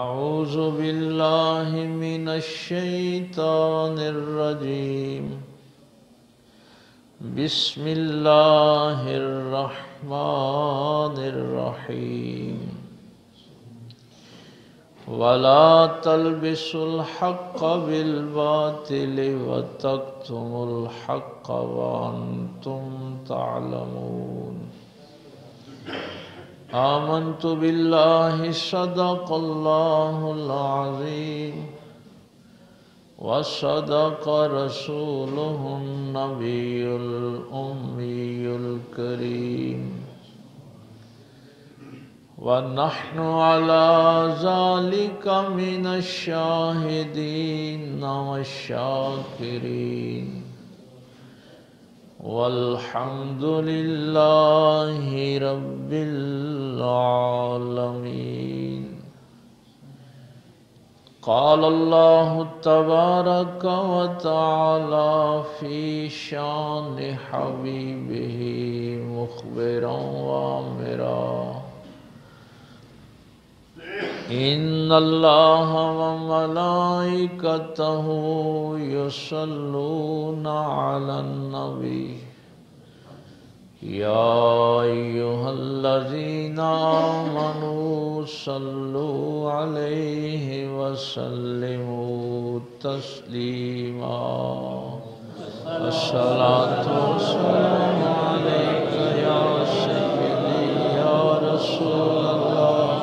أعوذ بالله من الشيطان الرجيم بسم الله الرحمن الرحيم ولا تلبسوا الحق بالباطل وتكتموا الحق وأنتم تعلمون آمنت بالله صدق الله العظيم وصدق رسوله النبي الأمي الكريم ونحن على ذلك من الشاهدين والشاكرين والحمد لله رب العالمين قال الله تبارك وتعالى في شان حبيبه مخبرا وامرا إن الله وملائكته يصلون على النبي يا أيها الذين آمنوا صلوا عليه وسلموا تسليما الصلاة والسلام عليك يا سيدي يا رسول الله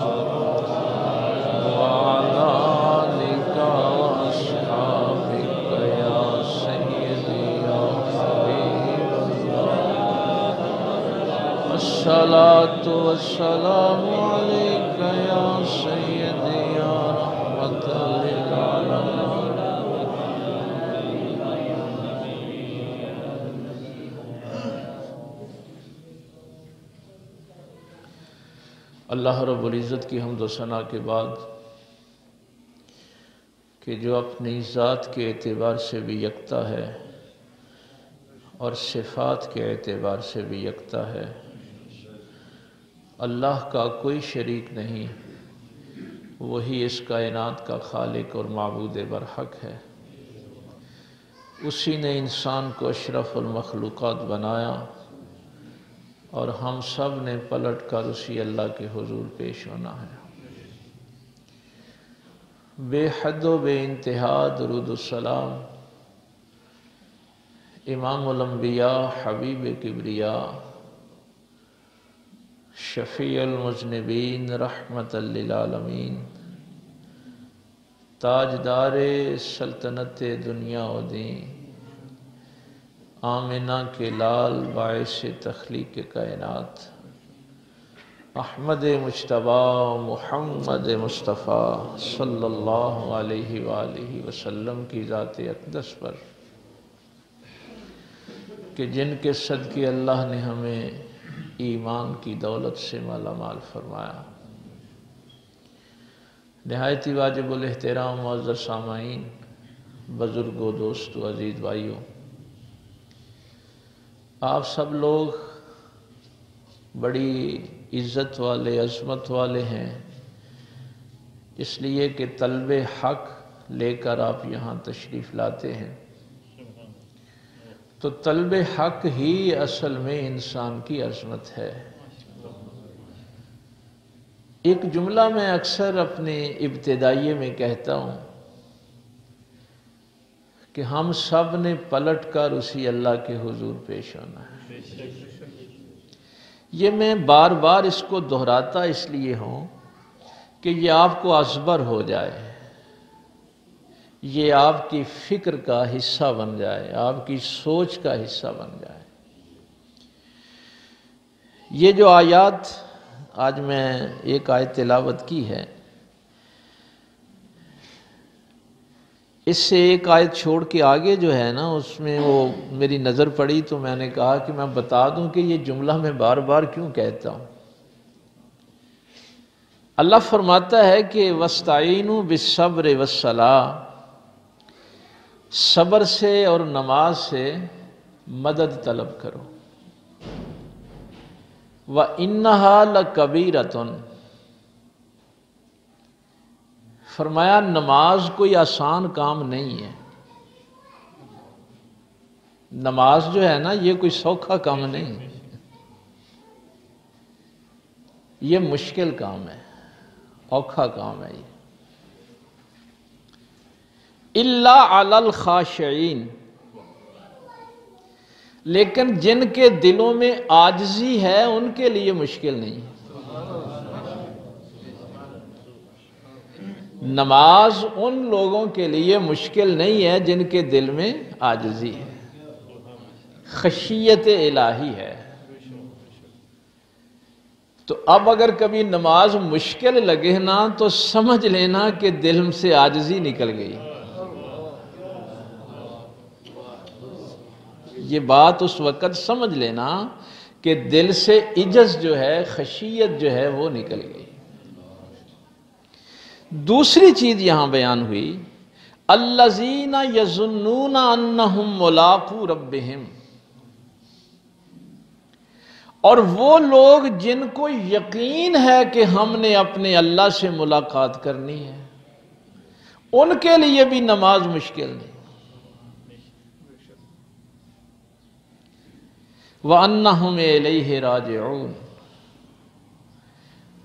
الصلاة والسلام عليك يا سيدي يا رحمة للعالمين اللہ رب العزت کی حمد و ثنا کے بعد کہ جو اپنی ذات کے اعتبار سے بھی یکتا ہے اور صفات کے اعتبار سے بھی یکتا ہے، اللہ کا کوئی شریک نہیں، وہی اس کائنات کا خالق اور معبود برحق ہے۔ اسی نے انسان کو اشرف المخلوقات بنایا اور ہم سب نے پلٹ کر اسی اللہ کے حضور پیش ہونا ہے۔ بے حد و بے انتہا درود و سلام امام الانبیاء حبیب کبریاء شفیع المذنبین رحمت للعالمین تاجدار سلطنت دنیا و دین آمنہ کے لال باعث تخلیق کائنات احمد مجتبی محمد مصطفیٰ صلی اللہ علیہ وآلہ وسلم کی ذات اقدس پر کہ جن کے صدقے اللہ نے ہمیں ایمان کی دولت سے مالا مال فرمایا۔ نہایت ہی واجب الاحترام معزز سامعین، بزرگوں، دوستوں، عزیز بھائیوں، آپ سب لوگ بڑی عزت والے، عظمت والے ہیں، اس لیے کہ طلب حق لے کر آپ یہاں تشریف لاتے ہیں، تو طلب حق ہی اصل میں انسان کی عظمت ہے۔ ایک جملہ میں اکثر اپنے ابتدائیے میں کہتا ہوں کہ ہم سب نے پلٹ کر اسی اللہ کے حضور پیش ہونا ہے۔ یہ میں بار بار اس کو دہراتا اس لیے ہوں کہ یہ آپ کو ازبر ہو جائے، یہ آپ کی فکر کا حصہ بن جائے، آپ کی سوچ کا حصہ بن جائے۔ یہ جو آیات آج میں ایک آیت تلاوت کی ہے، اس سے ایک آیت چھوڑ کے آگے جو ہے نا، اس میں وہ میری نظر پڑی تو میں نے کہا کہ میں بتا دوں کہ یہ جملہ میں بار بار کیوں کہتا ہوں۔ اللہ فرماتا ہے کہ وَاسْتَعِينُوا بِالصَّبْرِ وَالصَّلَاةِ، صبر سے اور نماز سے مدد طلب کرو۔ وَإِنَّهَا لَكَبِيرَةٌ، فرمایا نماز کوئی آسان کام نہیں ہے، نماز جو ہے نا یہ کوئی سوکھا کام نہیں، یہ مشکل کام ہے، اوکھا کام ہے یہ۔ الا علی الخاشعین، لیکن جن کے دلوں میں عاجزی ہے ان کے لیے مشکل نہیں ہے۔ نماز ان لوگوں کے لیے مشکل نہیں ہے جن کے دل میں عاجزی ہے، خشیت الہی ہے۔ تو اب اگر کبھی نماز مشکل لگے نا تو سمجھ لینا کہ دل سے عاجزی نکل گئی۔ یہ بات اس وقت سمجھ لینا کہ دل سے عجز جو ہے، خشیت جو ہے وہ نکل گئی۔ دوسری چیز یہاں بیان ہوئی، الذین یظنون انہم ملاقو ربہم، اور وہ لوگ جن کو یقین ہے کہ ہم نے اپنے اللہ سے ملاقات کرنی ہے، ان کے لیے بھی نماز مشکل نہیں۔ وَأَنَّهُمْ إِلَيْهِ رَاجِعُونَ،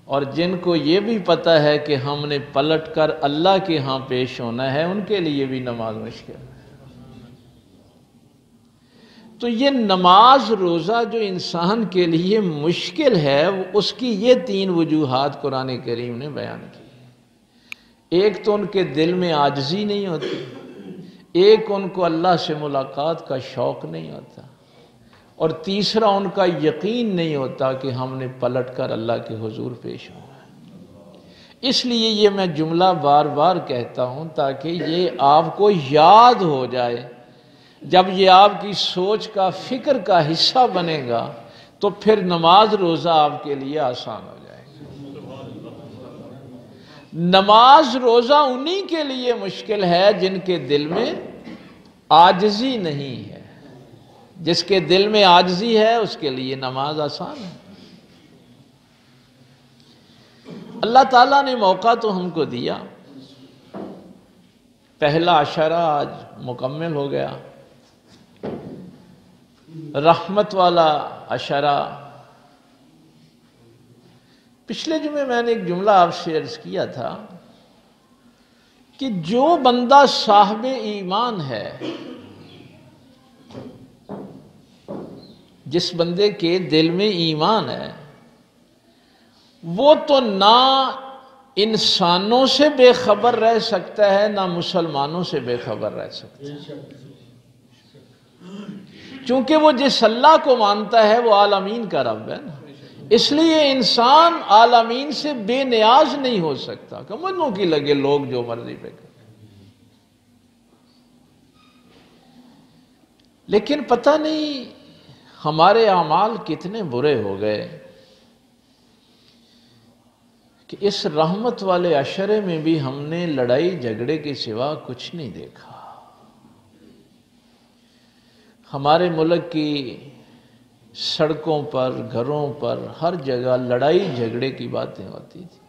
اور جن کو یہ بھی پتہ ہے کہ ہم نے پلٹ کر اللہ کے ہاں پیش ہونا ہے، ان کے لیے بھی نماز مشکل ہے۔ تو یہ نماز روزہ جو انسان کے لیے مشکل ہے، اس کی یہ تین وجوہات قرآن کریم نے بیان کی۔ ایک تو ان کے دل میں عاجزی نہیں ہوتی، ایک ان کو اللہ سے ملاقات کا شوق نہیں ہوتا، اور تیسرا ان کا یقین نہیں ہوتا کہ ہم نے پلٹ کر اللہ کے حضور پیش ہونا ہے۔ اس لیے یہ میں جملہ بار بار کہتا ہوں تاکہ یہ آپ کو یاد ہو جائے۔ جب یہ آپ کی سوچ کا، فکر کا حصہ بنے گا تو پھر نماز روزہ آپ کے لیے آسان ہو جائے گا۔ نماز روزہ انہی کے لیے مشکل ہے جن کے دل میں عاجزی نہیں ہے۔ جس کے دل میں عاجزی ہے اس کے لیے نماز آسان ہے۔ اللہ تعالیٰ نے موقع تو ہم کو دیا، پہلا عشرہ آج مکمل ہو گیا، رحمت والا عشرہ۔ پچھلے جمعے میں نے ایک جملہ آپ سے عرض کیا تھا کہ جو بندہ صاحب ایمان ہے، جس بندے کے دل میں ایمان ہے، وہ تو نہ انسانوں سے بے خبر رہ سکتا ہے نہ مسلمانوں سے بے خبر رہ سکتا ہے، چونکہ وہ جس اللہ کو مانتا ہے وہ عالمین کا رب ہے نا۔ اس لیے انسان عالمین سے بے نیاز نہیں ہو سکتا کہ منوں کی لگے لوگ جو مرضی پہ کریں۔ لیکن پتہ نہیں ہمارے اعمال کتنے برے ہو گئے کہ اس رحمت والے عشرے میں بھی ہم نے لڑائی جھگڑے کے سوا کچھ نہیں دیکھا۔ ہمارے ملک کی سڑکوں پر، گھروں پر، ہر جگہ لڑائی جھگڑے کی باتیں ہوتی تھی،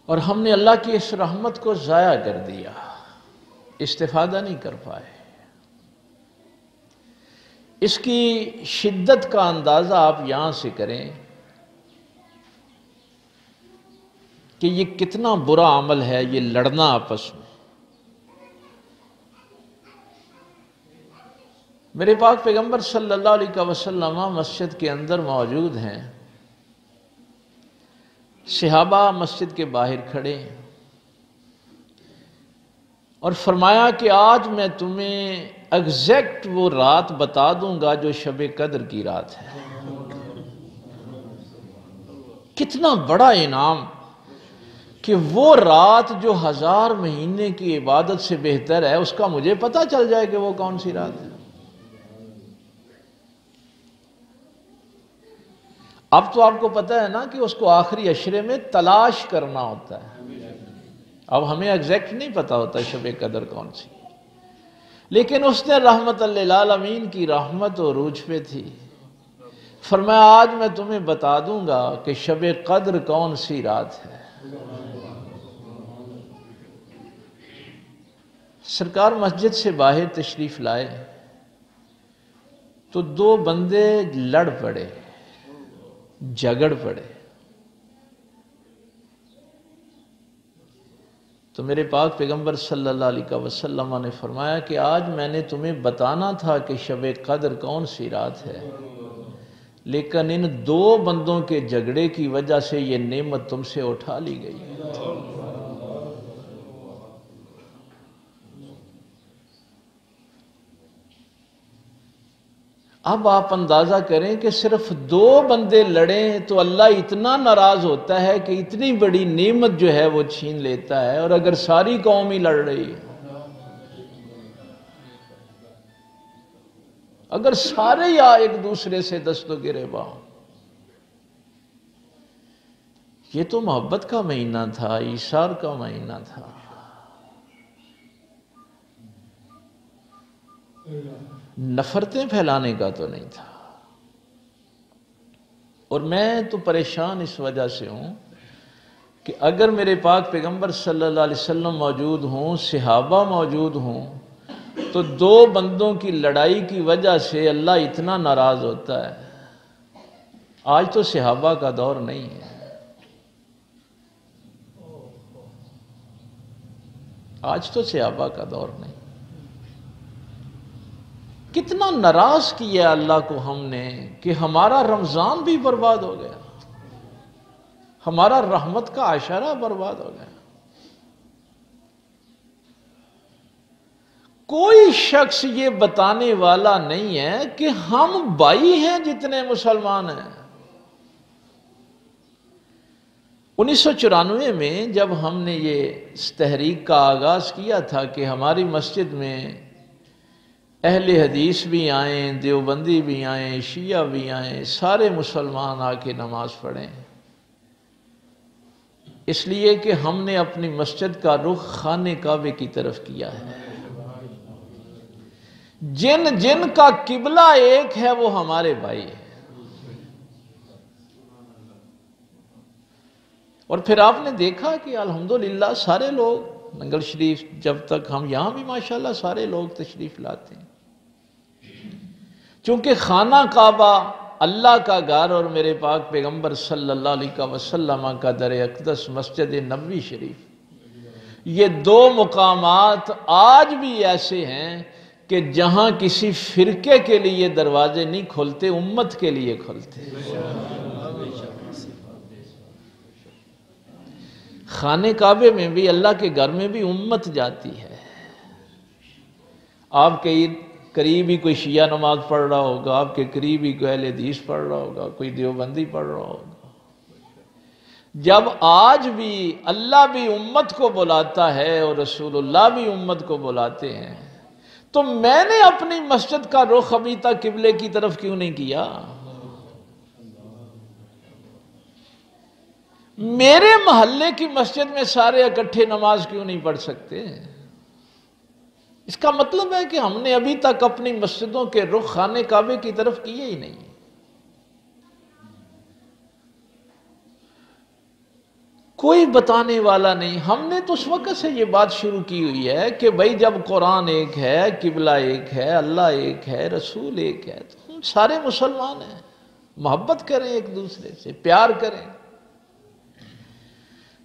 اور ہم نے اللہ کی اس رحمت کو ضائع کر دیا، استفادہ نہیں کر پائے۔ اس کی شدت کا اندازہ آپ یہاں سے کریں کہ یہ کتنا برا عمل ہے، یہ لڑنا آپس میں۔ میرے پاک پیغمبر صلی اللہ علیہ وسلم مسجد کے اندر موجود ہیں، صحابہ مسجد کے باہر کھڑے ہیں، اور فرمایا کہ آج میں تمہیں ایگزیکٹ وہ رات بتا دوں گا جو شب قدر کی رات ہے۔ کتنا بڑا انعام کہ وہ رات جو 1000 مہینے کی عبادت سے بہتر ہے، اس کا مجھے پتہ چل جائے کہ وہ کون سی رات ہے۔ اب تو آپ کو پتہ ہے نا کہ اس کو آخری عشرے میں تلاش کرنا ہوتا ہے۔ اب ہمیں ایگزیکٹ نہیں پتہ ہوتا شب قدر کون سی، لیکن اس نے رحمت للعالمین کی رحمت عروج پہ تھی، فرمایا آج میں تمہیں بتا دوں گا کہ شب قدر کون سی رات ہے۔ سرکار مسجد سے باہر تشریف لائے تو دو بندے لڑ پڑے، جھگڑ پڑے۔ تو میرے پاک پیغمبر صلی اللہ علیہ وسلم نے فرمایا کہ آج میں نے تمہیں بتانا تھا کہ شب قدر کون سی رات ہے، لیکن ان دو بندوں کے جھگڑے کی وجہ سے یہ نعمت تم سے اٹھا لی گئی۔ اب آپ اندازہ کریں کہ صرف دو بندے لڑیں تو اللہ اتنا ناراض ہوتا ہے کہ اتنی بڑی نعمت جو ہے وہ چھین لیتا ہے، اور اگر ساری قوم ہی لڑ رہی ہے، اگر سارے یا ایک دوسرے سے دست و گریباں، یہ تو محبت کا مہینہ تھا، ایثار کا مہینہ تھا۔ نفرتیں پھیلانے کا تو نہیں تھا۔ اور میں تو پریشان اس وجہ سے ہوں کہ اگر میرے پاک پیغمبر صلی اللہ علیہ وسلم موجود ہوں، صحابہ موجود ہوں، تو دو بندوں کی لڑائی کی وجہ سے اللہ اتنا ناراض ہوتا ہے۔ آج تو صحابہ کا دور نہیں ہے، آج تو صحابہ کا دور نہیں۔ کتنا ناراض کیا اللہ کو ہم نے کہ ہمارا رمضان بھی برباد ہو گیا، ہمارا رحمت کا عشرہ برباد ہو گیا۔ کوئی شخص یہ بتانے والا نہیں ہے کہ ہم بھائی ہیں جتنے مسلمان ہیں۔ 1994 میں جب ہم نے یہ اس تحریک کا آغاز کیا تھا کہ ہماری مسجد میں اہل حدیث بھی آئیں، دیوبندی بھی آئیں، شیعہ بھی آئیں، سارے مسلمان آ کے نماز پڑھیں، اس لیے کہ ہم نے اپنی مسجد کا رخ خانہ کعبے کی طرف کیا ہے۔ جن جن کا قبلہ ایک ہے وہ ہمارے بھائی ہیں۔ اور پھر آپ نے دیکھا کہ الحمدللہ سارے لوگ ننگل شریف، جب تک ہم یہاں بھی ماشاءاللہ سارے لوگ تشریف لاتے ہیں، چونکہ خانہ کعبہ اللہ کا گھر اور میرے پاک پیغمبر صلی اللہ علیہ وسلم کا در اقدس مسجد نبوی شریف، یہ دو مقامات آج بھی ایسے ہیں کہ جہاں کسی فرقے کے لیے دروازے نہیں کھلتے، امت کے لیے کھلتے۔ خانہ کعبے میں بھی، اللہ کے گھر میں بھی امت جاتی ہے۔ آپ کے قریب ہی کوئی شیعہ نماز پڑھ رہا ہوگا، آپ کے قریب ہی کوئی اہل حدیث پڑھ رہا ہوگا، کوئی دیوبندی پڑھ رہا ہوگا۔ جب آج بھی اللہ بھی امت کو بلاتا ہے اور رسول اللہ بھی امت کو بلاتے ہیں، تو میں نے اپنی مسجد کا رخ ابھی تک قبلے کی طرف کیوں نہیں کیا؟ میرے محلے کی مسجد میں سارے اکٹھے نماز کیوں نہیں پڑھ سکتے؟ اس کا مطلب ہے کہ ہم نے ابھی تک اپنی مسجدوں کے رخ خانہ کعبے کی طرف کیے ہی نہیں۔ کوئی بتانے والا نہیں۔ ہم نے تو اس وقت سے یہ بات شروع کی ہوئی ہے کہ بھائی جب قرآن ایک ہے، قبلہ ایک ہے، اللہ ایک ہے، رسول ایک ہے، تو ہم سارے مسلمان ہیں۔ محبت کریں ایک دوسرے سے، پیار کریں۔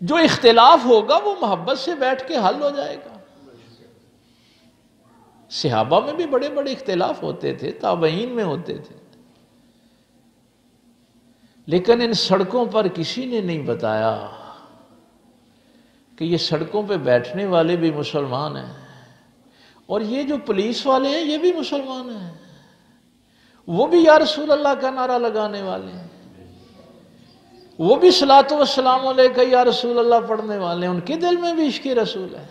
جو اختلاف ہوگا وہ محبت سے بیٹھ کے حل ہو جائے گا۔ صحابہ میں بھی بڑے بڑے اختلاف ہوتے تھے، تابعین میں ہوتے تھے، لیکن ان سڑکوں پر کسی نے نہیں بتایا کہ یہ سڑکوں پہ بیٹھنے والے بھی مسلمان ہیں، اور یہ جو پولیس والے ہیں یہ بھی مسلمان ہیں، وہ بھی یا رسول اللہ کا نعرہ لگانے والے ہیں، وہ بھی صلاۃ والسلام علیکہ یا رسول اللہ پڑھنے والے ہیں، ان کے دل میں بھی عشق رسول ہے۔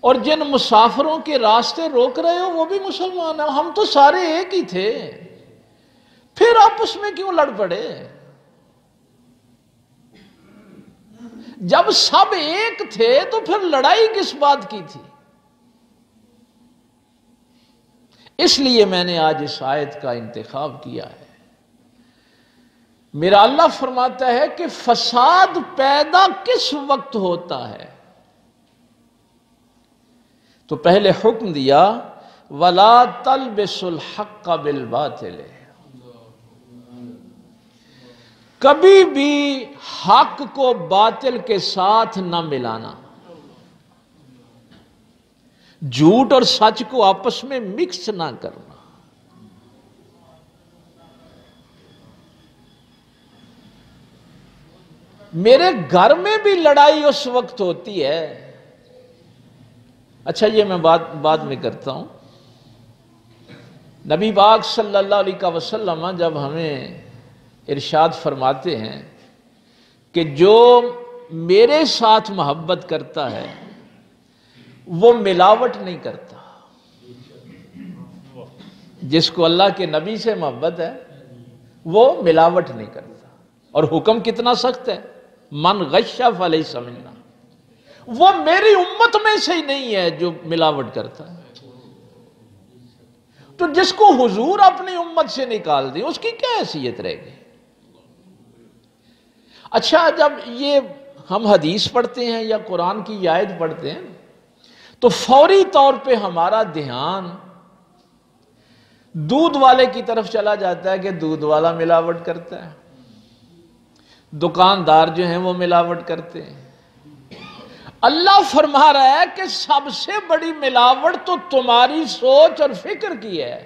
اور جن مسافروں کے راستے روک رہے ہو وہ بھی مسلمان ہیں۔ ہم تو سارے ایک ہی تھے، پھر آپس میں کیوں لڑ پڑے؟ جب سب ایک تھے تو پھر لڑائی کس بات کی تھی؟ اس لیے میں نے آج اس آیت کا انتخاب کیا ہے میرا اللہ فرماتا ہے کہ فساد پیدا کس وقت ہوتا ہے؟ تو پہلے حکم دیا وَلَا تَلْبِسُوا الْحَقَّ بِالْبَاطِلِ، کبھی بھی حق کو باطل کے ساتھ نہ ملانا، جھوٹ اور سچ کو آپس میں مکس نہ کرنا۔ میرے گھر میں بھی لڑائی اس وقت ہوتی ہے، اچھا یہ میں بعد میں کرتا ہوں۔ نبی پاک صلی اللہ علیہ وسلم جب ہمیں ارشاد فرماتے ہیں کہ جو میرے ساتھ محبت کرتا ہے وہ ملاوٹ نہیں کرتا، جس کو اللہ کے نبی سے محبت ہے وہ ملاوٹ نہیں کرتا۔ اور حکم کتنا سخت ہے، من غش فلیس منا، وہ میری امت میں سے ہی نہیں ہے جو ملاوٹ کرتا ہے۔ تو جس کو حضور اپنی امت سے نکال دیں اس کی کیا حیثیت رہے گی؟ اچھا جب یہ ہم حدیث پڑھتے ہیں یا قرآن کی آیت پڑھتے ہیں تو فوری طور پہ ہمارا دھیان دودھ والے کی طرف چلا جاتا ہے کہ دودھ والا ملاوٹ کرتا ہے، دکاندار جو ہیں وہ ملاوٹ کرتے ہیں۔ اللہ فرما رہا ہے کہ سب سے بڑی ملاوٹ تو تمہاری سوچ اور فکر کی ہے،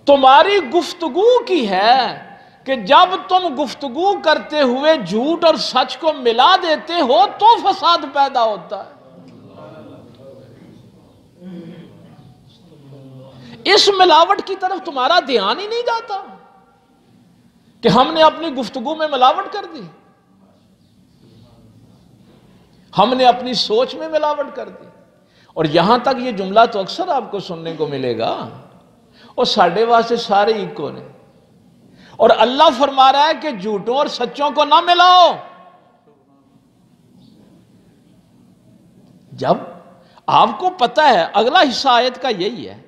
تمہاری گفتگو کی ہے، کہ جب تم گفتگو کرتے ہوئے جھوٹ اور سچ کو ملا دیتے ہو تو فساد پیدا ہوتا ہے۔ اس ملاوٹ کی طرف تمہارا دھیان ہی نہیں جاتا کہ ہم نے اپنی گفتگو میں ملاوٹ کر دی، ہم نے اپنی سوچ میں ملاوٹ کر دی۔ اور یہاں تک یہ جملہ تو اکثر آپ کو سننے کو ملے گا، اور ساڑھے واسطے سارے ایکو نے، اور اللہ فرما رہا ہے کہ جھوٹوں اور سچوں کو نہ ملاؤ۔ جب آپ کو پتا ہے، اگلا حصہ آیت کا یہی ہے،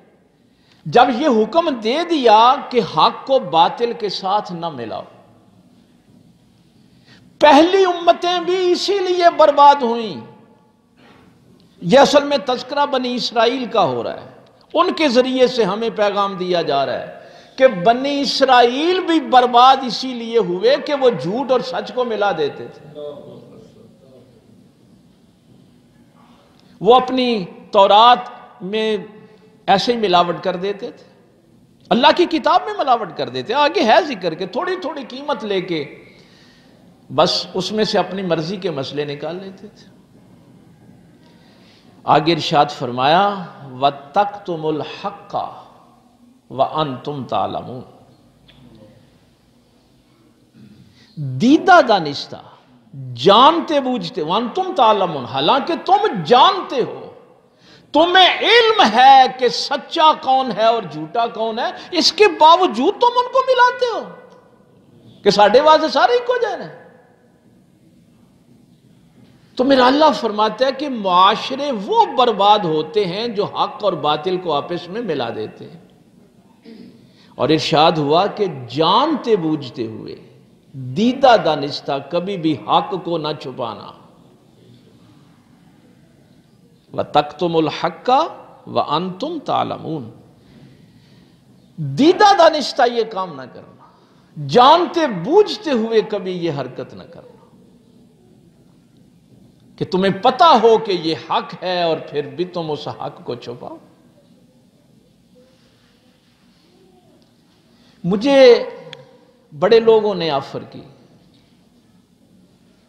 جب یہ حکم دے دیا کہ حق کو باطل کے ساتھ نہ ملاؤ، پہلی امتیں بھی اسی لیے برباد ہوئیں۔ یہ اصل میں تذکرہ بنی اسرائیل کا ہو رہا ہے، ان کے ذریعے سے ہمیں پیغام دیا جا رہا ہے کہ بنی اسرائیل بھی برباد اسی لیے ہوئے کہ وہ جھوٹ اور سچ کو ملا دیتے تھے۔ وہ اپنی تورات میں ایسے ہی ملاوٹ کر دیتے تھے، اللہ کی کتاب میں ملاوٹ کر دیتے، آگے ہے ذکر کے تھوڑی تھوڑی قیمت لے کے بس اس میں سے اپنی مرضی کے مسئلے نکال لیتے تھے۔ آگے ارشاد فرمایا وَتَقْتُمُ الْحَقَّ وَأَنْتُمْ تَعْلَمُونَ، دیدہ دانستہ، جانتے بوجھتے، وَأَنْتُمْ تَعْلَمُونَ، حالانکہ تم جانتے ہو، تمہیں علم ہے کہ سچا کون ہے اور جھوٹا کون ہے، اس کے باوجود تم ان کو ملاتے ہو کہ ساڑھے واضح سارے ہی کو جائے۔ تو میرا اللہ فرماتا ہے کہ معاشرے وہ برباد ہوتے ہیں جو حق اور باطل کو آپس میں ملا دیتے ہیں۔ اور ارشاد ہوا کہ جانتے بوجھتے ہوئے، دیدہ دانستہ، کبھی بھی حق کو نہ چھپانا۔ وَتَقْتُمُ الْحَقَّ وَأَنْتُمْ تَعْلَمُونَ، دیدہ دانستہ یہ کام نہ کرنا، جانتے بوجھتے ہوئے کبھی یہ حرکت نہ کرنا کہ تمہیں پتا ہو کہ یہ حق ہے اور پھر بھی تم اس حق کو چھپاؤ۔ مجھے بڑے لوگوں نے آفر کی،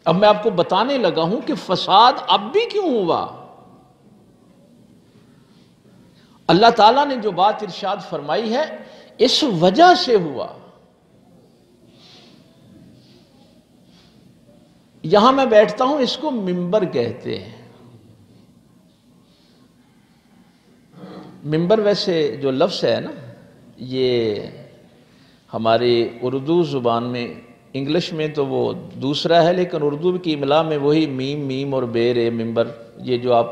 اب میں آپ کو بتانے لگا ہوں کہ فساد اب بھی کیوں ہوا۔ اللہ تعالیٰ نے جو بات ارشاد فرمائی ہے اس وجہ سے ہوا۔ یہاں میں بیٹھتا ہوں، اس کو ممبر کہتے ہیں۔ ممبر ویسے جو لفظ ہے نا، یہ ہماری اردو زبان میں، انگلش میں تو وہ دوسرا ہے، لیکن اردو کی املا میں وہی میم اور بیر ممبر، یہ جو آپ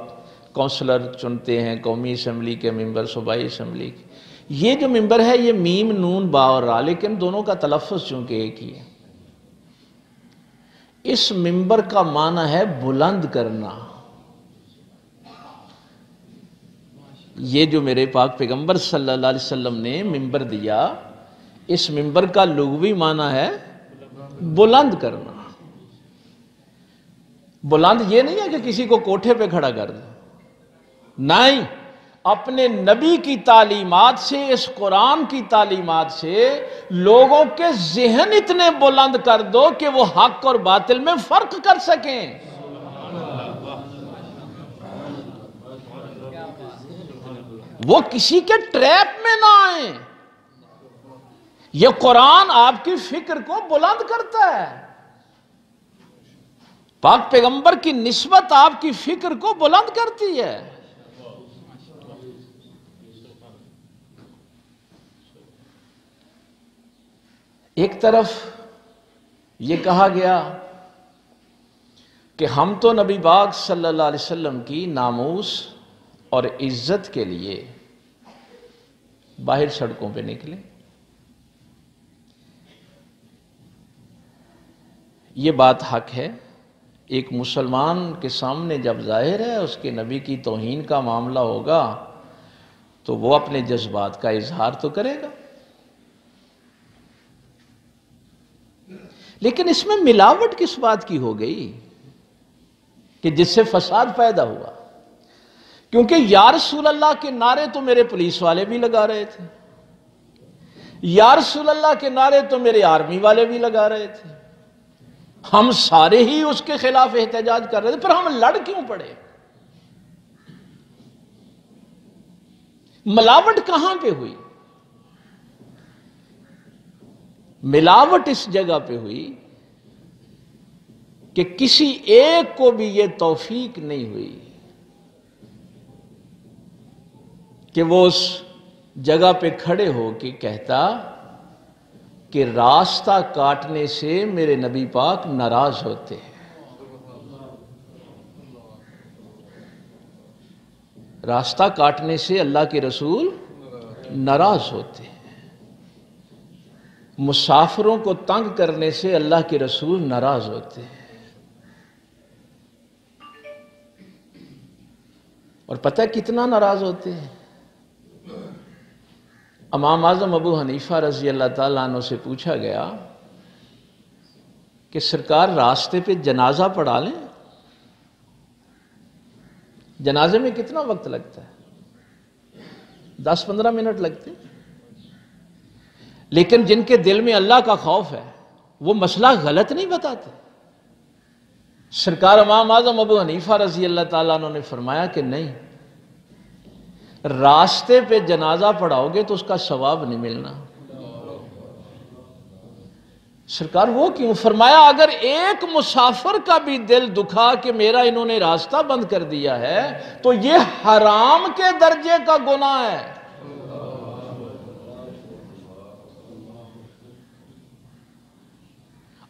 کونسلر چنتے ہیں قومی اسمبلی کے ممبر، صوبائی اسمبلی کے، یہ جو ممبر ہے یہ میم نون با اور را، لیکن دونوں کا تلفظ چونکہ ایک ہی ہے۔ اس ممبر کا معنی ہے بلند کرنا۔ یہ جو میرے پاک پیغمبر صلی اللہ علیہ وسلم نے ممبر دیا، اس ممبر کا لغوی معنی ہے بلند کرنا۔ بلند یہ نہیں ہے کہ کسی کو کوٹھے پہ کھڑا کر دیں، نہیں، اپنے نبی کی تعلیمات سے، اس قرآن کی تعلیمات سے لوگوں کے ذہن اتنے بلند کر دو کہ وہ حق اور باطل میں فرق کر سکیں۔ وہ کسی کے ٹریپ میں نہ آئیں۔ یہ قرآن آپ کی فکر کو بلند کرتا ہے، پاک پیغمبر کی نسبت آپ کی فکر کو بلند کرتی ہے۔ ایک طرف یہ کہا گیا کہ ہم تو نبی پاک صلی اللہ علیہ وسلم کی ناموس اور عزت کے لیے باہر سڑکوں پہ نکلے۔ یہ بات حق ہے، ایک مسلمان کے سامنے جب ظاہر ہے اس کے نبی کی توہین کا معاملہ ہوگا تو وہ اپنے جذبات کا اظہار تو کرے گا، لیکن اس میں ملاوٹ کس بات کی ہو گئی کہ جس سے فساد پیدا ہوا؟ کیونکہ یا رسول اللہ کے نعرے تو میرے پولیس والے بھی لگا رہے تھے، یا رسول اللہ کے نعرے تو میرے آرمی والے بھی لگا رہے تھے، ہم سارے ہی اس کے خلاف احتجاج کر رہے تھے، پھر ہم لڑ کیوں پڑے؟ ملاوٹ کہاں پہ ہوئی؟ ملاوٹ اس جگہ پہ ہوئی کہ کسی ایک کو بھی یہ توفیق نہیں ہوئی کہ وہ اس جگہ پہ کھڑے ہو کے کہتا کہ راستہ کاٹنے سے میرے نبی پاک ناراض ہوتے ہیں، راستہ کاٹنے سے اللہ کے رسول ناراض ہوتے ہیں، مسافروں کو تنگ کرنے سے اللہ کے رسول ناراض ہوتے ہیں۔ اور پتہ کتنا ناراض ہوتے ہیں؟ امام اعظم ابو حنیفہ رضی اللہ تعالیٰ عنہ سے پوچھا گیا کہ سرکار راستے پہ جنازہ پڑھا لیں، جنازے میں کتنا وقت لگتا ہے؟ 10-15 منٹ لگتے ہیں، لیکن جن کے دل میں اللہ کا خوف ہے وہ مسئلہ غلط نہیں بتاتے۔ سرکار امام اعظم ابو حنیفہ رضی اللہ تعالیٰ عنہ نے فرمایا کہ نہیں، راستے پہ جنازہ پڑھاؤ گے تو اس کا ثواب نہیں ملنا۔ سرکار وہ کیوں؟ فرمایا اگر ایک مسافر کا بھی دل دکھا کہ میرا انہوں نے راستہ بند کر دیا ہے تو یہ حرام کے درجے کا گناہ ہے۔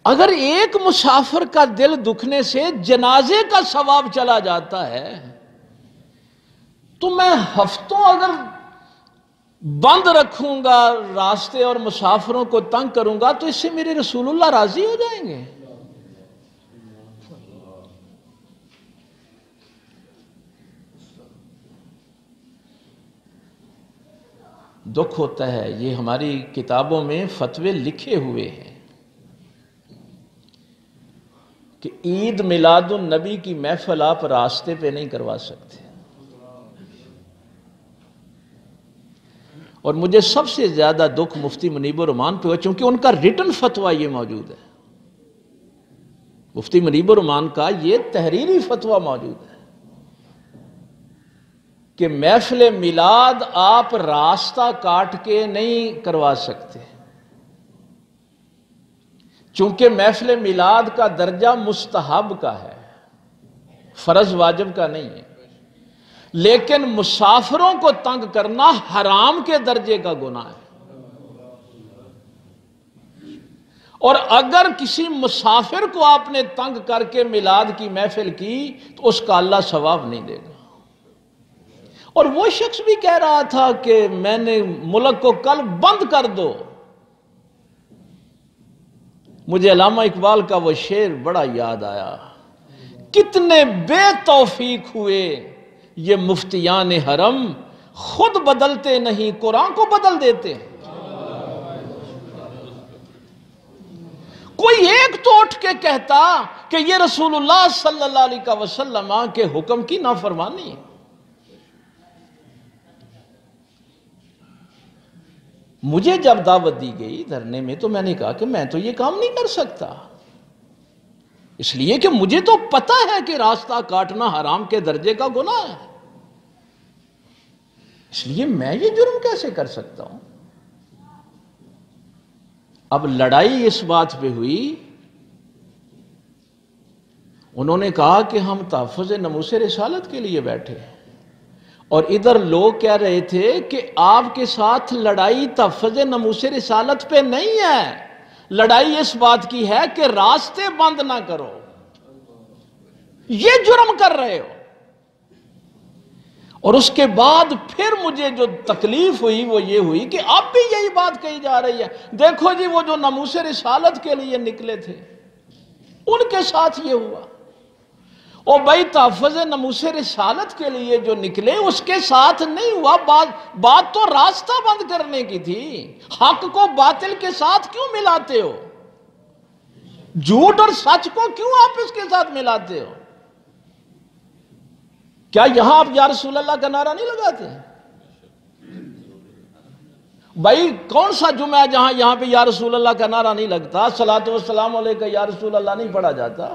اگر ایک مسافر کا دل دکھنے سے جنازے کا ثواب چلا جاتا ہے تو میں ہفتوں اگر بند رکھوں گا راستے اور مسافروں کو تنگ کروں گا تو اس سے میرے رسول اللہ راضی ہو جائیں گے؟ دکھ ہوتا ہے، یہ ہماری کتابوں میں فتوے لکھے ہوئے ہیں کہ عید میلاد النبی کی محفل آپ راستے پہ نہیں کروا سکتے۔ اور مجھے سب سے زیادہ دکھ مفتی منیب الرحمان پہ ہوا، چونکہ ان کا ریٹن فتویٰ یہ موجود ہے، مفتی منیب الرحمان کا یہ تحریری فتویٰ موجود ہے کہ محفل میلاد آپ راستہ کاٹ کے نہیں کروا سکتے، چونکہ محفل میلاد کا درجہ مستحب کا ہے، فرض واجب کا نہیں ہے، لیکن مسافروں کو تنگ کرنا حرام کے درجے کا گناہ ہے۔ اور اگر کسی مسافر کو آپ نے تنگ کر کے میلاد کی محفل کی تو اس کا اللہ ثواب نہیں دے گا، اور وہ شخص بھی کہہ رہا تھا کہ میں نے ملک کو کل بند کر دو۔ مجھے علامہ اقبال کا وہ شعر بڑا یاد آیا، کتنے بے توفیق ہوئے یہ مفتیان حرم، خود بدلتے نہیں قرآن کو بدل دیتے ہیں۔ کوئی ایک تو اٹھ کے کہتا کہ یہ رسول اللہ صلی اللہ علیہ وسلم کے حکم کی نافرمانی ہے۔ مجھے جب دعوت دی گئی دھرنے میں تو میں نے کہا کہ میں تو یہ کام نہیں کر سکتا، اس لیے کہ مجھے تو پتہ ہے کہ راستہ کاٹنا حرام کے درجے کا گناہ ہے، اس لیے میں یہ جرم کیسے کر سکتا ہوں۔ اب لڑائی اس بات پہ ہوئی، انہوں نے کہا کہ ہم تحفظ ناموس رسالت کے لیے بیٹھے ہیں، اور ادھر لوگ کہہ رہے تھے کہ آپ کے ساتھ لڑائی تحفظ ناموس رسالت پہ نہیں ہے، لڑائی اس بات کی ہے کہ راستے بند نہ کرو، یہ جرم کر رہے ہو۔ اور اس کے بعد پھر مجھے جو تکلیف ہوئی وہ یہ ہوئی کہ اب بھی یہی بات کہی جا رہی ہے، دیکھو جی وہ جو ناموس رسالت کے لیے نکلے تھے ان کے ساتھ یہ ہوا۔ اور بھائی تحفظ ناموس رسالت کے لیے جو نکلے اس کے ساتھ نہیں ہوا، بات تو راستہ بند کرنے کی تھی، حق کو باطل کے ساتھ کیوں ملاتے ہو؟ جھوٹ اور سچ کو کیوں آپ اس کے ساتھ ملاتے ہو؟ کیا یہاں آپ یا رسول اللہ کا نعرہ نہیں لگاتے؟ بھائی کون سا جمعہ ہے جہاں یہاں پہ یا رسول اللہ کا نعرہ نہیں لگتا، صلاۃ والسلام علیکہ یا رسول اللہ نہیں پڑھا جاتا؟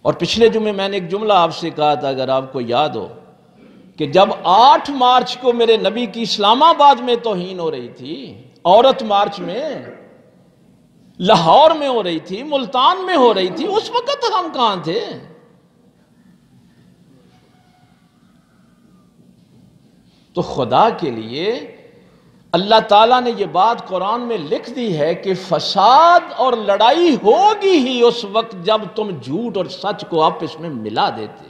اور پچھلے جمعے میں نے ایک جملہ آپ سے کہا تھا، اگر آپ کو یاد ہو، کہ جب 8 مارچ کو میرے نبی کی اسلام آباد میں توہین ہو رہی تھی، عورت مارچ میں لاہور میں ہو رہی تھی، ملتان میں ہو رہی تھی، اس وقت ہم کہاں تھے؟ تو خدا کے لیے اللہ تعالیٰ نے یہ بات قرآن میں لکھ دی ہے کہ فساد اور لڑائی ہوگی ہی اس وقت جب تم جھوٹ اور سچ کو آپس میں ملا دیتے،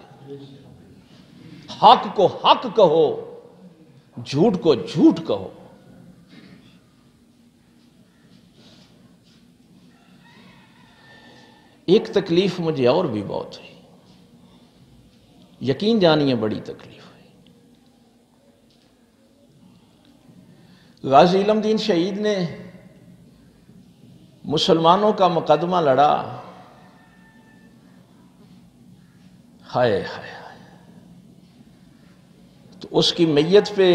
حق کو حق کہو، جھوٹ کو جھوٹ کہو۔ ایک تکلیف مجھے اور بھی بہت ہوئی، یقین جانیے بڑی تکلیف ہوئی۔ غازی علم دین شہید نے مسلمانوں کا مقدمہ لڑا، ہائے ہائے ہائے، تو اس کی میت پہ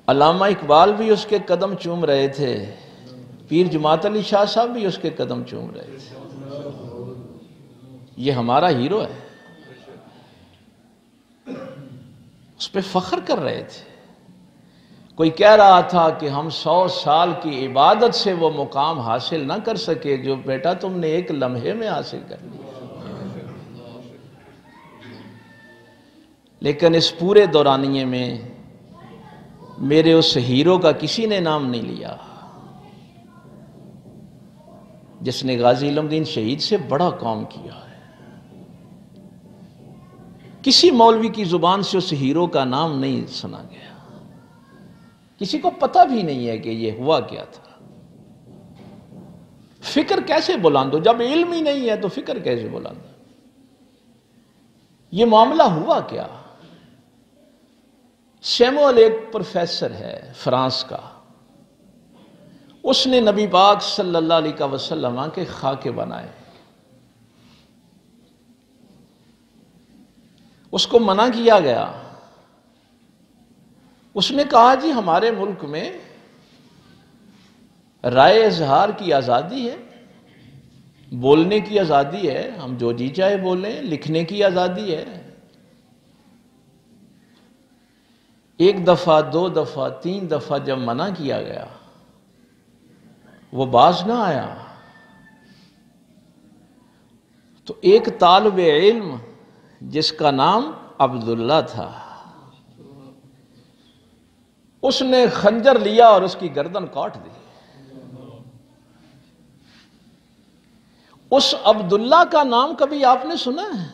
علامہ اقبال بھی اس کے قدم چوم رہے تھے، پیر جماعت علی شاہ صاحب بھی اس کے قدم چوم رہے تھے۔ یہ ہمارا ہیرو ہے، اس پہ فخر کر رہے تھے۔ کوئی کہہ رہا تھا کہ ہم 100 سال کی عبادت سے وہ مقام حاصل نہ کر سکے جو بیٹا تم نے ایک لمحے میں حاصل کر لیا۔ لیکن اس پورے دورانیے میں میرے اس ہیرو کا کسی نے نام نہیں لیا جس نے غازی علم دین شہید سے بڑا کام کیا ہے۔ کسی مولوی کی زبان سے اس ہیرو کا نام نہیں سنا گیا، کسی کو پتہ بھی نہیں ہے کہ یہ ہوا کیا تھا۔ فکر کیسے بلند ہو جب علم ہی نہیں ہے، تو فکر کیسے بلند ہو؟ یہ معاملہ ہوا کیا؟ سیموئل ایک پروفیسر ہے فرانس کا، اس نے نبی پاک صلی اللہ علیہ وسلم کے خاکے بنائے، اس کو منع کیا گیا۔ اس نے کہا جی ہمارے ملک میں رائے اظہار کی آزادی ہے، بولنے کی آزادی ہے، ہم جو جی چاہے بولیں، لکھنے کی آزادی ہے۔ 1 دفعہ 2 دفعہ 3 دفعہ جب منع کیا گیا، وہ باز نہ آیا، تو ایک طالب علم جس کا نام عبداللہ تھا، اس نے خنجر لیا اور اس کی گردن کاٹ دی۔ اس عبداللہ کا نام کبھی آپ نے سنا ہے؟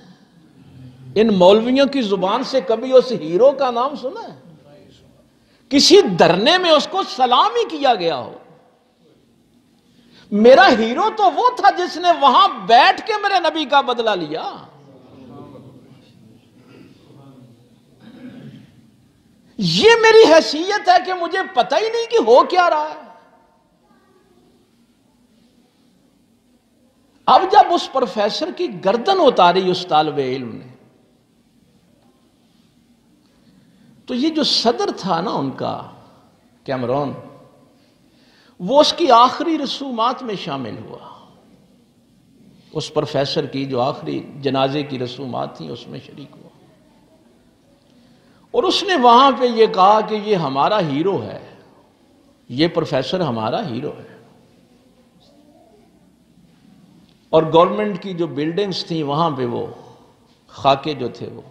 ان مولویوں کی زبان سے کبھی اس ہیرو کا نام سنا ہے؟ کسی دھرنے میں اس کو سلام ہی کیا گیا ہو؟ میرا ہیرو تو وہ تھا جس نے وہاں بیٹھ کے میرے نبی کا بدلہ لیا. یہ میری حیثیت ہے کہ مجھے پتہ ہی نہیں کہ ہو کیا رہا ہے. اب جب اس پروفیسر کی گردن اتاری اس طالب علم نے، تو یہ جو صدر تھا نا ان کا، کیمرون، وہ اس کی آخری رسومات میں شامل ہوا. اس پروفیسر کی جو آخری جنازے کی رسومات تھیں اس میں شریک ہوا، اور اس نے وہاں پہ یہ کہا کہ یہ ہمارا ہیرو ہے، یہ پروفیسر ہمارا ہیرو ہے. اور گورنمنٹ کی جو بلڈنگز تھیں وہاں پہ وہ خاکے جو تھے وہ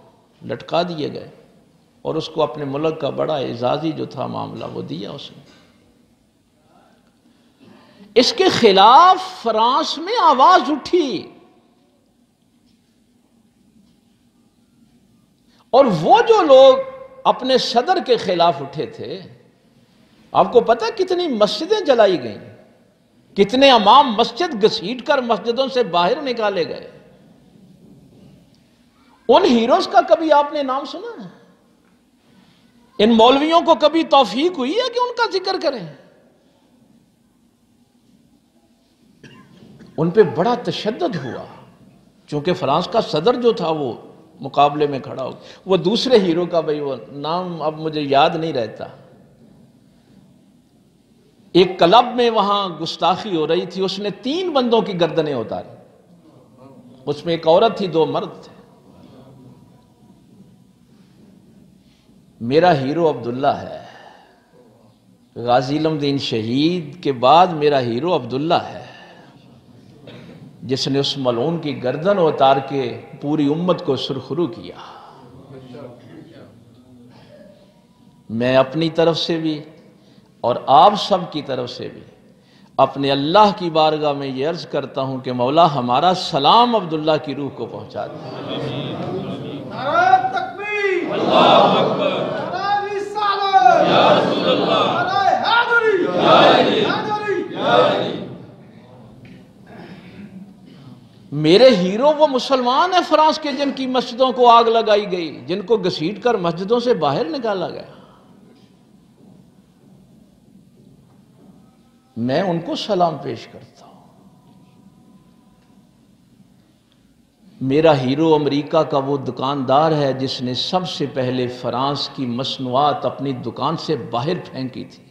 لٹکا دیے گئے، اور اس کو اپنے ملک کا بڑا اعزازی جو تھا معاملہ وہ دیا اس نے. اس کے خلاف فرانس میں آواز اٹھی، اور وہ جو لوگ اپنے صدر کے خلاف اٹھے تھے، آپ کو پتہ کتنی مسجدیں جلائی گئیں، کتنے امام مسجد گھسیٹ کر مسجدوں سے باہر نکالے گئے. ان ہیروز کا کبھی آپ نے نام سنا ہے؟ ان مولویوں کو کبھی توفیق ہوئی ہے کہ ان کا ذکر کریں؟ ان پہ بڑا تشدد ہوا، چونکہ فرانس کا صدر جو تھا وہ مقابلے میں کھڑا ہو. وہ دوسرے ہیرو کا بھئی وہ نام اب مجھے یاد نہیں رہتا، ایک کلب میں وہاں گستاخی ہو رہی تھی، اس نے 3 بندوں کی گردنیں اتاری. اس میں ایک عورت تھی، 2 مرد تھے. میرا ہیرو عبداللہ ہے، غازی علم دین شہید کے بعد میرا ہیرو عبداللہ ہے، جس نے اس ملعون کی گردن اتار کے پوری امت کو سرخرو کیا. میں اپنی طرف سے بھی اور آپ سب کی طرف سے بھی اپنے اللہ کی بارگاہ میں یہ عرض کرتا ہوں کہ مولا ہمارا سلام عبداللہ کی روح کو پہنچا دے. نعرہ تکبیر، اللہ اکبر، نعرہ رسالت، یا رسول اللہ، نعرہ حیدری، یا علی، حیدری، یا علی. میرے ہیرو وہ مسلمان ہیں فرانس کے جن کی مسجدوں کو آگ لگائی گئی، جن کو گھسیٹ کر مسجدوں سے باہر نکالا گیا. میں ان کو سلام پیش کرتا ہوں. میرا ہیرو امریکہ کا وہ دکاندار ہے جس نے سب سے پہلے فرانس کی مصنوعات اپنی دکان سے باہر پھینکی تھی،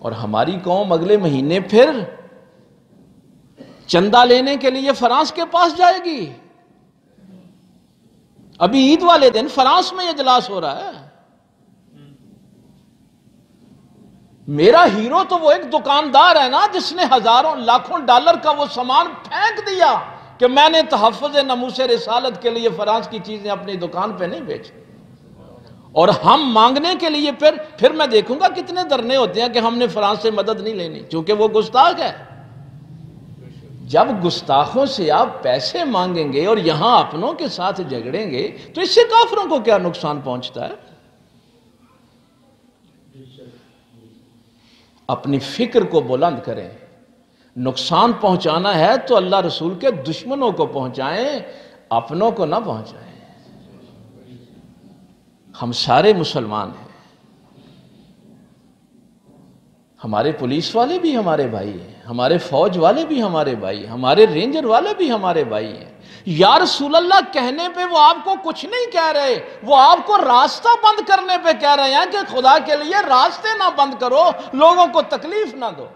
اور ہماری قوم اگلے مہینے پھر چندہ لینے کے لیے فرانس کے پاس جائے گی. ابھی عید والے دن فرانس میں اجلاس ہو رہا ہے. میرا ہیرو تو وہ ایک دکاندار ہے نا جس نے ہزاروں لاکھوں ڈالر کا وہ سامان پھینک دیا کہ میں نے تحفظ ناموس رسالت کے لیے فرانس کی چیزیں اپنی دکان پہ نہیں بیچی. اور ہم مانگنے کے لیے پھر میں دیکھوں گا کتنے دھرنے ہوتے ہیں کہ ہم نے فرانس سے مدد نہیں لینی، چونکہ وہ گستاخ ہے. جب گستاخوں سے آپ پیسے مانگیں گے اور یہاں اپنوں کے ساتھ جھگڑیں گے تو اس سے کافروں کو کیا نقصان پہنچتا ہے؟ اپنی فکر کو بلند کریں. نقصان پہنچانا ہے تو اللہ رسول کے دشمنوں کو پہنچائیں، اپنوں کو نہ پہنچائیں. ہم سارے مسلمان ہیں، ہمارے پولیس والے بھی ہمارے بھائی ہیں، ہمارے فوج والے بھی ہمارے بھائی ہیں، ہمارے رینجر والے بھی ہمارے بھائی ہیں. یا رسول اللہ کہنے پہ وہ آپ کو کچھ نہیں کہہ رہے، وہ آپ کو راستہ بند کرنے پہ کہہ رہے ہیں کہ خدا کے لیے راستے نہ بند کرو، لوگوں کو تکلیف نہ دو.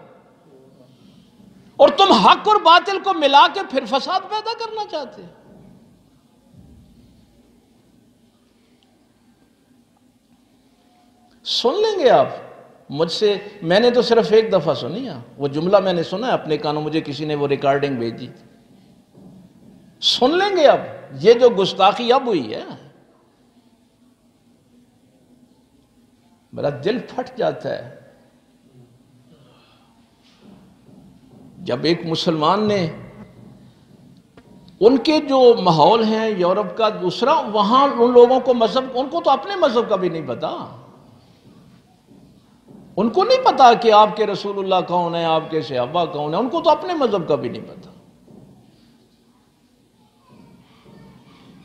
اور تم حق اور باطل کو ملا کے پھر فساد پیدا کرنا چاہتے ہیں. سن لیں گے آپ مجھ سے، میں نے تو صرف ایک دفعہ سنی ہے وہ جملہ، میں نے سنا ہے اپنے کانوں، مجھے کسی نے وہ ریکارڈنگ بھیجی تھی. سن لیں گے اب یہ جو گستاخی اب ہوئی ہے. میرا دل پھٹ جاتا ہے جب ایک مسلمان نے ان کے جو ماحول ہیں یورپ کا دوسرا، وہاں ان لوگوں کو مذہب، ان کو تو اپنے مذہب کا بھی نہیں پتا، ان کو نہیں پتا کہ آپ کے رسول اللہ کون ہے، آپ کے صحابہ کون ہیں، ان کو تو اپنے مذہب کا بھی نہیں پتا۔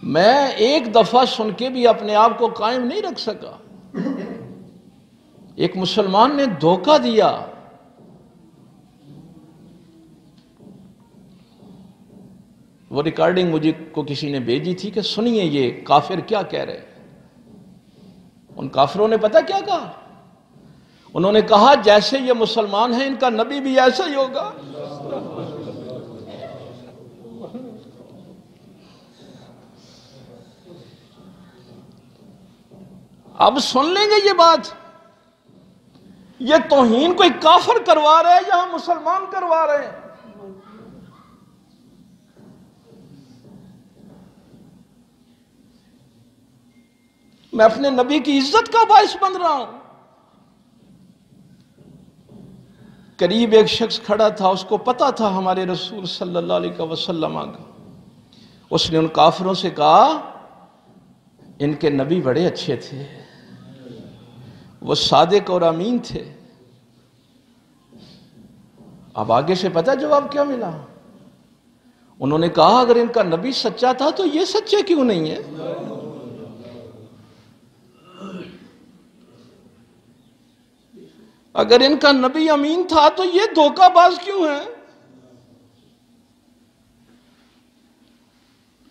میں ایک دفعہ سن کے بھی اپنے آپ کو قائم نہیں رکھ سکا۔ ایک مسلمان نے دھوکہ دیا، وہ ریکارڈنگ مجھے کو کسی نے بھیجی تھی کہ سنیے یہ کافر کیا کہہ رہے ہیں۔ ان کافروں نے پتہ کیا کہا؟ انہوں نے کہا جیسے یہ مسلمان ہیں ان کا نبی بھی ایسا ہی ہوگا۔ اب سن لیں گے یہ بات، یہ توہین کوئی کافر کروا رہا ہے یا ہم مسلمان کروا رہے ہیں؟ میں اپنے نبی کی عزت کا باعث بن رہا ہوں۔ قریب ایک شخص کھڑا تھا، اس کو پتا تھا ہمارے رسول صلی اللہ علیہ وسلم کا۔ اس نے ان کافروں سے کہا ان کے نبی بڑے اچھے تھے، وہ صادق اور امین تھے۔ اب آگے سے پتہ جواب کیا ملا؟ انہوں نے کہا اگر ان کا نبی سچا تھا تو یہ سچے کیوں نہیں ہے؟ اگر ان کا نبی امین تھا تو یہ دھوکہ باز کیوں ہے؟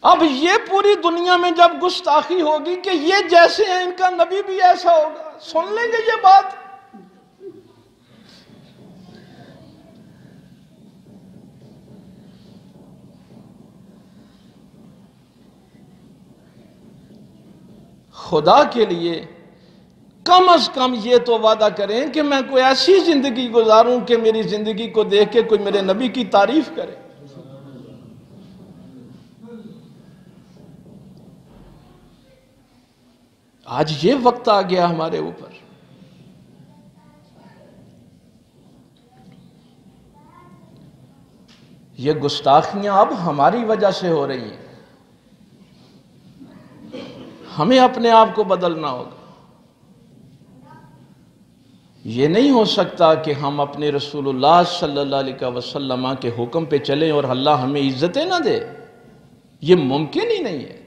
اب یہ پوری دنیا میں جب گستاخی ہوگی کہ یہ جیسے ہیں ان کا نبی بھی ایسا ہوگا، سن لیں گے یہ بات۔ خدا کے لیے کم از کم یہ تو وعدہ کریں کہ میں کوئی ایسی زندگی گزاروں کہ میری زندگی کو دیکھ کے کوئی میرے نبی کی تعریف کرے۔ آج یہ وقت آ گیا ہمارے اوپر، یہ گستاخیاں اب ہماری وجہ سے ہو رہی ہیں، ہمیں اپنے آپ کو بدلنا ہوگا۔ یہ نہیں ہو سکتا کہ ہم اپنے رسول اللہ صلی اللہ علیہ وسلم کے حکم پہ چلیں اور اللہ ہمیں عزتیں نہ دے، یہ ممکن ہی نہیں ہے۔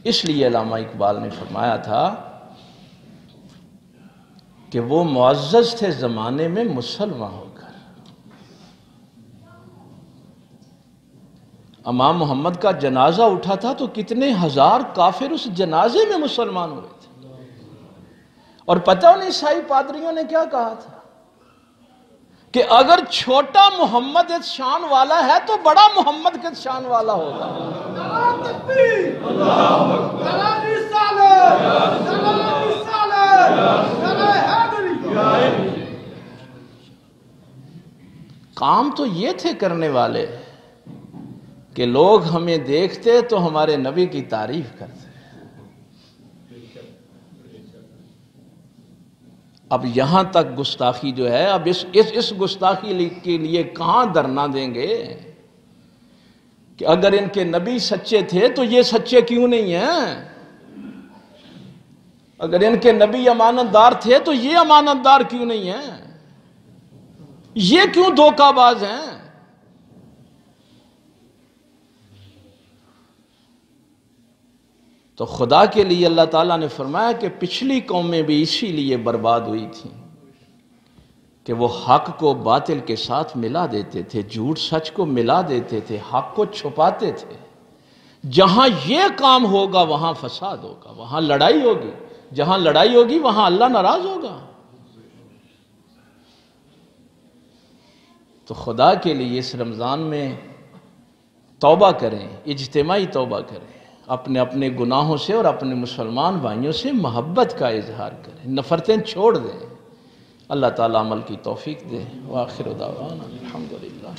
اس لیے علامہ اقبال نے فرمایا تھا کہ وہ معزز تھے زمانے میں مسلمان ہو کر۔ امام محمد کا جنازہ اٹھا تھا تو کتنے ہزار کافر اس جنازے میں مسلمان ہوئے تھے، اور پتہ انہیں عیسائی پادریوں نے کیا کہا تھا کہ اگر چھوٹا محمد اس شان والا ہے تو بڑا محمد کس شان والا ہوگا۔ نعرہ تکبیر، نعرہ رسالت، نعرہ رسالت، نعرہ حیدری۔ کام تو یہ تھے کرنے والے کہ لوگ ہمیں دیکھتے تو ہمارے نبی کی تعریف کرتے۔ اب یہاں تک گستاخی جو ہے، اب اس گستاخی کے لیے کہاں دھرنا دیں گے کہ اگر ان کے نبی سچے تھے تو یہ سچے کیوں نہیں ہیں؟ اگر ان کے نبی امانت دار تھے تو یہ امانت دار کیوں نہیں ہیں؟ یہ کیوں دھوکہ باز ہیں؟ تو خدا کے لیے اللہ تعالیٰ نے فرمایا کہ پچھلی قومیں بھی اسی لیے برباد ہوئی تھیں کہ وہ حق کو باطل کے ساتھ ملا دیتے تھے، جھوٹ سچ کو ملا دیتے تھے، حق کو چھپاتے تھے۔ جہاں یہ کام ہوگا وہاں فساد ہوگا، وہاں لڑائی ہوگی، جہاں لڑائی ہوگی وہاں اللہ ناراض ہوگا۔ تو خدا کے لیے اس رمضان میں توبہ کریں، اجتماعی توبہ کریں، اپنے اپنے گناہوں سے اور اپنے مسلمان بھائیوں سے محبت کا اظہار کریں، نفرتیں چھوڑ دیں۔ اللہ تعالیٰ عمل کی توفیق دے۔ وآخر دعوانا الحمدللہ۔